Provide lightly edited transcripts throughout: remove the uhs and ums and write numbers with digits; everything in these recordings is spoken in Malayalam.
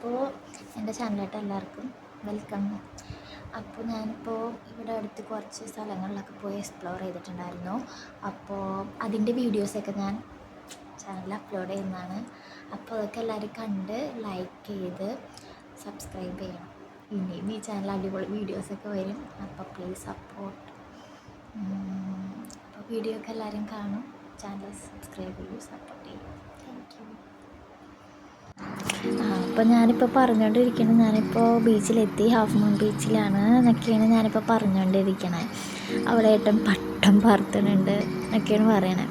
അപ്പോൾ എൻ്റെ ചാനലിലോട്ട് എല്ലാവർക്കും വെൽക്കം. അപ്പോൾ ഞാനിപ്പോൾ ഇവിടെ അടുത്ത് കുറച്ച് സ്ഥലങ്ങളിലൊക്കെ പോയി എക്സ്പ്ലോർ ചെയ്തിട്ടുണ്ടായിരുന്നു. അപ്പോൾ അതിൻ്റെ വീഡിയോസൊക്കെ ഞാൻ ചാനലിൽ അപ്ലോഡ് ചെയ്യുന്നതാണ്. അപ്പോൾ അതൊക്കെ എല്ലാവരും കണ്ട് ലൈക്ക് ചെയ്ത് സബ്സ്ക്രൈബ് ചെയ്യണം. ഇനിയും ഈ ചാനൽ അടിപൊളി വീഡിയോസൊക്കെ വരും. അപ്പോൾ പ്ലീസ് സപ്പോർട്ട്. അപ്പോൾ വീഡിയോ ഒക്കെ എല്ലാവരും കാണും, ചാനൽ സബ്സ്ക്രൈബ് ചെയ്യും, സപ്പോർട്ട് ചെയ്യും. Thank you. അപ്പോൾ ഞാനിപ്പോൾ പറഞ്ഞുകൊണ്ടിരിക്കുന്നത്, ഞാനിപ്പോൾ ബീച്ചിലെത്തി, ഹാഫ് മൂൺ ബീച്ചിലാണ് എന്നൊക്കെയാണ് ഞാനിപ്പോൾ പറഞ്ഞുകൊണ്ടിരിക്കണേ. അവിടെ ഏട്ടൻ പട്ടം പറത്തുന്നുണ്ട് എന്നൊക്കെയാണ് പറയണേ.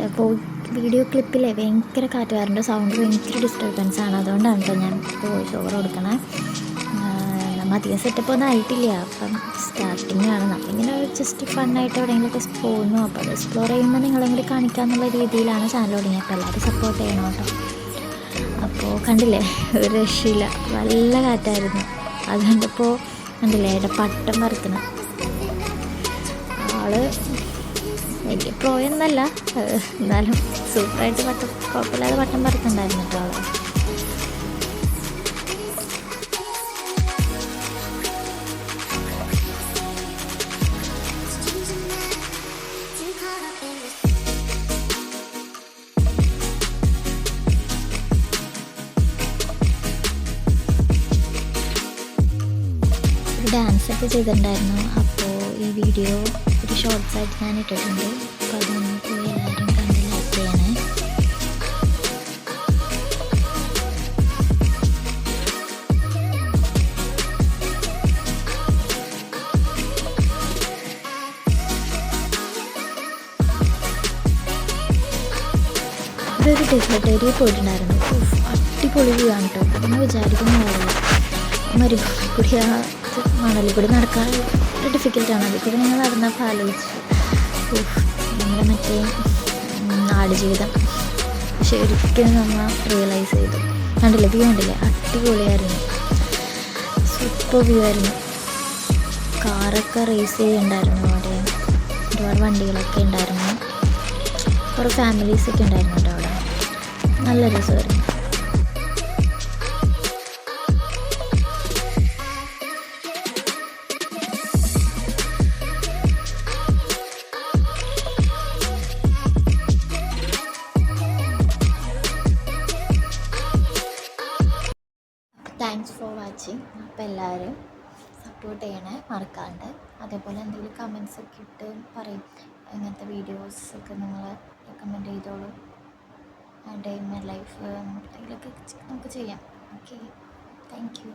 അപ്പോൾ വീഡിയോ ക്ലിപ്പിൽ ഭയങ്കര കാറ്റ് വരുന്നുണ്ട്, സൗണ്ട് ഭയങ്കര ഡിസ്റ്റർബൻസ് ആണ്. അതുകൊണ്ടാണ് കേട്ടോ ഞാൻ വോയിസ് ഓവർ കൊടുക്കണേ. നമ്മൾ അധികം സെറ്റപ്പ് ഒന്നും ആയിട്ടില്ല, അപ്പം സ്റ്റാർട്ടിങ് ആണ്. നമ്മളിങ്ങനെ ജസ്റ്റ് ഫണ്ണായിട്ട് എവിടെയെങ്കിലുമൊക്കെ പോകുന്നു. അപ്പോൾ അത് എക്സ്പ്ലോർ ചെയ്യുമ്പോൾ നിങ്ങളെയും കൂടി കാണിക്കാമെന്നുള്ള രീതിയിലാണ് ചാനൽ തുടങ്ങിയത്. അപ്പോൾ എല്ലാവരും സപ്പോർട്ട് ചെയ്യണം കേട്ടോ. അപ്പോൾ കണ്ടില്ലേ, ഒരു രക്ഷയില്ല, നല്ല കാറ്റായിരുന്നു. അത് കണ്ടപ്പോൾ കണ്ടില്ലേ ഏട്ടാ പട്ടം പറത്തണം. ആള് വലിയ പ്രോയൊന്നല്ല, എന്നാലും സൂപ്പറായിട്ട് പട്ടം, കുഴപ്പമില്ലാതെ പട്ടം പറത്തുണ്ടായിരുന്നു കേട്ടോ ആള്. ഡാൻസൊക്കെ ചെയ്തിട്ടുണ്ടായിരുന്നു. അപ്പോൾ ഈ വീഡിയോ ഒരു ഷോർട്സായിട്ട് ഞാൻ ഇട്ടിട്ടുണ്ട്. അപ്പോൾ അതൊന്ന് പോയി എല്ലാവരും കണ്ട് ലൈക്ക് ചെയ്യണേ. ഇവിടെ ഒരു ഡെസേർട്ട് ഏരിയ പോയിട്ടുണ്ടായിരുന്നു. അടിപൊളി വ്യൂ ആണ് കേട്ടോ. അതൊന്നും വിചാരിക്കുന്ന കാര്യമില്ല. മരുഭൂമിക്കൂടി ആ മണലിൽ കൂടി നടക്കാൻ ഡിഫിക്കൽട്ടാണ്. അതിൽ കൂടി ഞങ്ങൾ നടന്നപ്പോൾ ആലോചിച്ചു, നമ്മുടെ മറ്റേ ആടുജീവിതം ശരിക്കും നമ്മൾ റിയലൈസ് ചെയ്തു. കണ്ടില്ലേ, വ്യൂ കണ്ടില്ലേ, അടിപൊളിയായിരുന്നു, സൂപ്പർ വ്യൂ ആയിരുന്നു. കാറൊക്കെ റേസ് ചെയ്യുന്നുണ്ടായിരുന്നു, അവിടെ ഒരുപാട് വണ്ടികളൊക്കെ ഉണ്ടായിരുന്നു, കുറേ ഫാമിലീസൊക്കെ ഉണ്ടായിരുന്നു കേട്ടോ അവിടെ. നല്ല രസമായിരുന്നു. Thanks for watching. അപ്പോൾ എല്ലാവരും സപ്പോർട്ട് ചെയ്യണേ മറക്കാണ്ട്. അതേപോലെ എന്തെങ്കിലും കമൻസൊക്കെ ഇട്ട് പറയും, ഇങ്ങനത്തെ വീഡിയോസൊക്കെ നിങ്ങൾ റെക്കമെൻഡ് ചെയ്തോളൂ. ഡേ ഇൻ മൈ ലൈഫ് എന്തെങ്കിലുമൊക്കെ നമുക്ക് ചെയ്യാം. Okay, thank you.